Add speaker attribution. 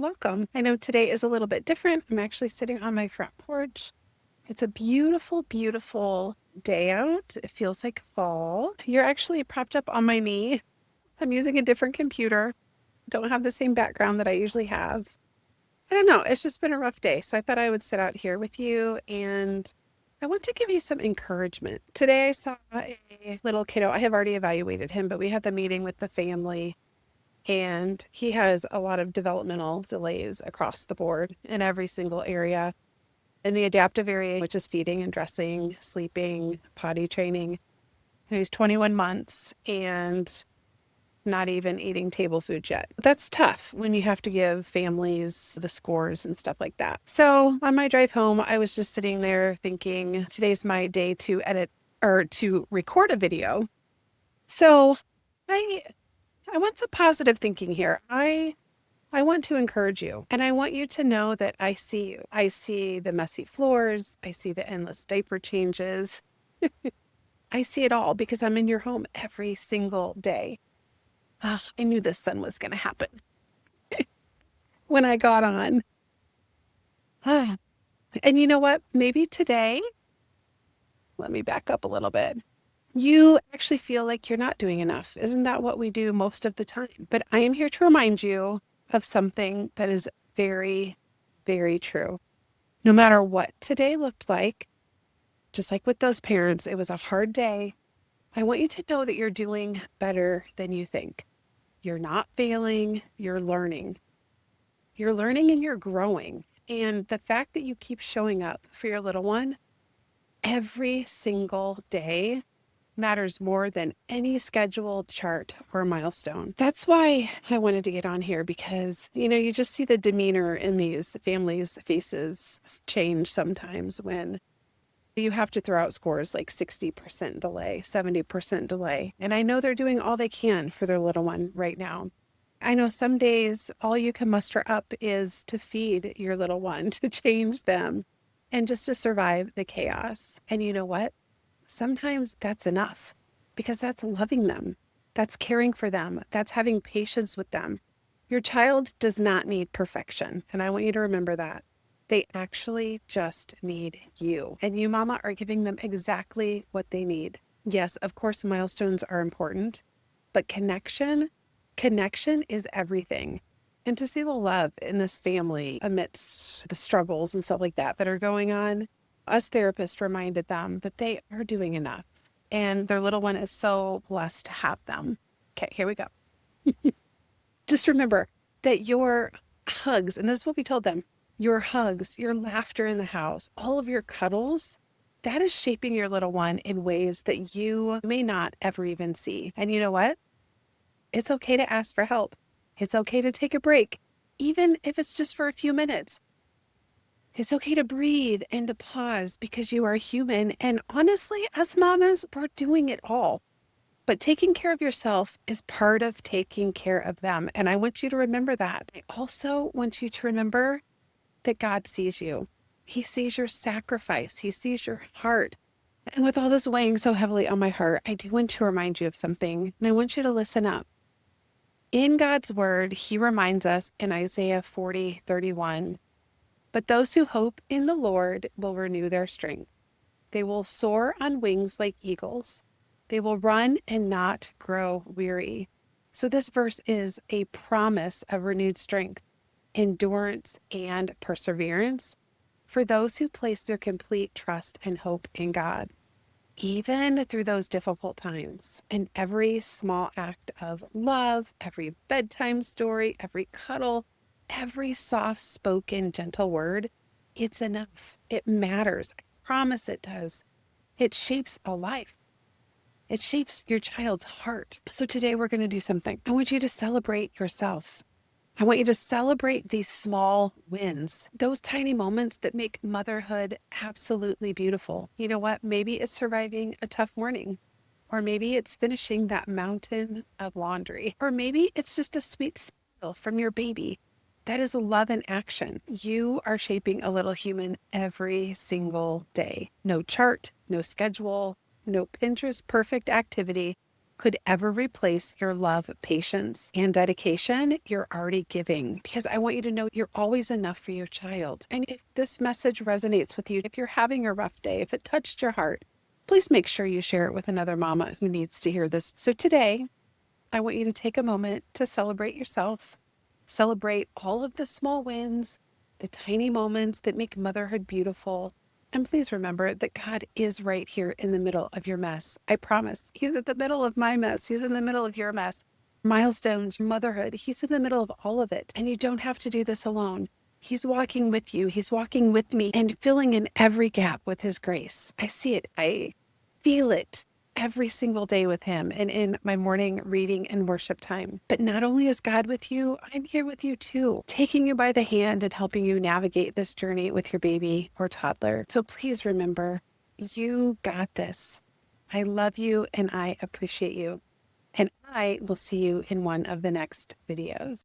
Speaker 1: Welcome. I know today is a little bit different. I'm actually sitting on my front porch. It's a beautiful, beautiful day out. It feels like fall. You're actually propped up on my knee. I'm using a different computer. Don't have the same background that I usually have. I don't know. It's just been a rough day. So I thought I would sit out here with you and I want to give you some encouragement. Today I saw a little kiddo. I have already evaluated him, but we had the meeting with the family and he has a lot of developmental delays across the board in every single area. In the adaptive area, which is feeding and dressing, sleeping, potty training. He's 21 months and not even eating table food yet. That's tough when you have to give families the scores and stuff like that. So on my drive home, I was just sitting there thinking, today's my day to edit or to record a video. So I I want some positive thinking here. I want to encourage you and I want you to know that I see you. I see the messy floors. I see the endless diaper changes. I see it all because I'm in your home every single day. Ugh, I knew this sun was going to happen when I got on. Ah, and you know what? Maybe today, let me back up a little bit. You actually feel like you're not doing enough. Isn't that what we do most of the time? But I am here to remind you of something that is very, very true. No matter what today looked like, just like with those parents, it was a hard day. I want you to know that you're doing better than you think. You're not failing, you're learning. You're learning and you're growing. And the fact that you keep showing up for your little one every single day matters more than any scheduled chart or milestone. That's why I wanted to get on here because, you just see the demeanor in these families' faces change sometimes when you have to throw out scores like 60% delay, 70% delay. And I know they're doing all they can for their little one right now. I know some days all you can muster up is to feed your little one, to change them, and just to survive the chaos. And you know what? Sometimes that's enough because that's loving them. That's caring for them. That's having patience with them. Your child does not need perfection. And I want you to remember that. They actually just need you. And you, mama, are giving them exactly what they need. Yes, of course, milestones are important, but connection is everything. And to see the love in this family amidst the struggles and stuff like that are going on, us therapists reminded them that they are doing enough and their little one is so blessed to have them. Okay, here we go. Just remember that your hugs, and this is what we told them, your hugs, your laughter in the house, all of your cuddles, that is shaping your little one in ways that you may not ever even see. And you know what? It's okay to ask for help. It's okay to take a break, even if it's just for a few minutes. It's okay to breathe and to pause because you are human. And honestly, as mamas, we're doing it all. But taking care of yourself is part of taking care of them. And I want you to remember that. I also want you to remember that God sees you. He sees your sacrifice. He sees your heart. And with all this weighing so heavily on my heart, I do want to remind you of something. And I want you to listen up. In God's word, he reminds us in Isaiah 40:31, but those who hope in the Lord will renew their strength. They will soar on wings like eagles. They will run and not grow weary. So this verse is a promise of renewed strength, endurance, and perseverance for those who place their complete trust and hope in God. Even through those difficult times, and every small act of love, every bedtime story, every cuddle, every soft spoken, gentle word, it's enough. It matters. I promise it does. It shapes a life. It shapes your child's heart. So today we're going to do something. I want you to celebrate yourself. I want you to celebrate these small wins, those tiny moments that make motherhood absolutely beautiful. You know what? Maybe it's surviving a tough morning, or maybe it's finishing that mountain of laundry, or maybe it's just a sweet smile from your baby. That is love in action. You are shaping a little human every single day. No chart, no schedule, no Pinterest perfect activity, could ever replace your love, patience, and dedication you're already giving. Because I want you to know you're always enough for your child. And if this message resonates with you, if you're having a rough day, if it touched your heart, please make sure you share it with another mama who needs to hear this. So today, I want you to take a moment to celebrate yourself, celebrate all of the small wins, the tiny moments that make motherhood beautiful. And please remember that God is right here in the middle of your mess. I promise. He's at the middle of my mess. He's in the middle of your mess. Milestones, motherhood, He's in the middle of all of it. And you don't have to do this alone. He's walking with you. He's walking with me and filling in every gap with His grace. I see it. I feel it every single day with Him and in my morning reading and worship time. But not only is God with you, I'm here with you too, taking you by the hand and helping you navigate this journey with your baby or toddler. So please remember, you got this. I love you and I appreciate you. And I will see you in one of the next videos.